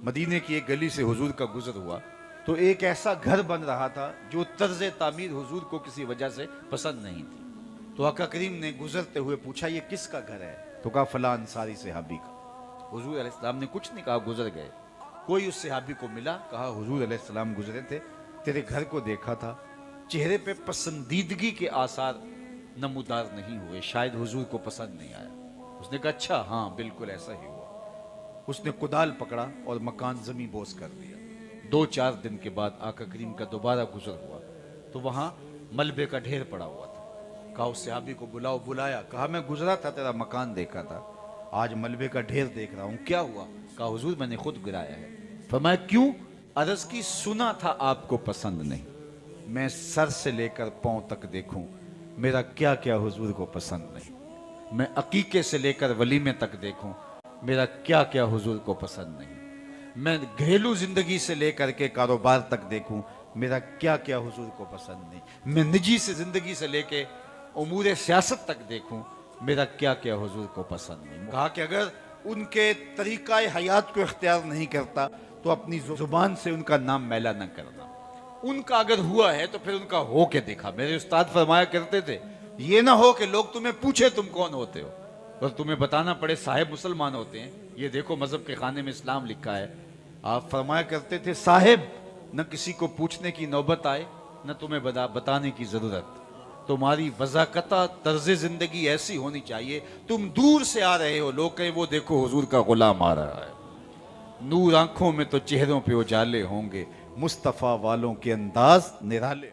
मदीने की एक गली से हुजूर का गुजर हुआ तो एक ऐसा घर बन रहा था जो तर्ज तामीर हुजूर को किसी वजह से पसंद नहीं थी। तो आका करीम ने गुजरते हुए पूछा, ये किसका घर है? तो कहा फला अंसारी सहाबी का। हुजूर अलैहिस्सलाम ने कुछ नहीं कहा, गुजर गए। कोई उस सहाबी को मिला, कहा हुजूर अलैहिस्सलाम गुजरे थे, तेरे घर को देखा था, चेहरे पे पसंदीदगी के आसार नमूदार नहीं हुए, शायद हुजूर को पसंद नहीं आया। उसने कहा अच्छा हाँ बिल्कुल ऐसा ही हुआ। उसने कुदाल पकड़ा और मकान जमी बोस कर दिया। 2-4 दिन के बाद आका करीम का दोबारा गुजर हुआ तो वहां मलबे का ढेर पड़ा हुआ था। कहा उस सहाबी को बुलाओ। बुलाया, कहा मैं गुजरा था, तेरा मकान देखा था, आज मलबे का ढेर देख रहा हूं, क्या हुआ? कहा हुजूर मैंने खुद गिराया है। फरमाया क्यों? अर्ज की सुना था आपको पसंद नहीं, मैं सर से लेकर पांव तक देखूं, मेरा क्या क्या हुजूर को पसंद नहीं। मैं अकीके से लेकर वलीमे तक देखूं, मेरा क्या क्या हुजूर को पसंद नहीं। मैं घरेलू जिंदगी से लेकर के कारोबार तक देखूं, मेरा क्या क्या हुजूर को पसंद नहीं। मैं निजी से जिंदगी से लेके उमूर सियासत तक देखूं, मेरा क्या क्या हुजूर को पसंद नहीं। कहा कि अगर उनके तरीका हयात को इख्तियार नहीं करता तो अपनी जुबान से उनका नाम मैला न करना। उनका अगर हुआ है तो फिर उनका हो के दिखा। मेरे उस्ताद फरमाया करते थे, ये ना हो कि लोग तुम्हें पूछे तुम कौन होते हो और तुम्हें बताना पड़े साहिब मुसलमान होते हैं, ये देखो मजहब के खाने में इस्लाम लिखा है। आप फरमाया करते थे साहिब न किसी को पूछने की नौबत आए न तुम्हें बताने की जरूरत। तुम्हारी वज़ाकता तर्ज जिंदगी ऐसी होनी चाहिए, तुम दूर से आ रहे हो, लोग कहें वो देखो हुजूर का गुलाम आ रहा है। नूर आंखों में तो चेहरों पे उजाले होंगे, मुस्तफ़ा वालों के अंदाज निराले।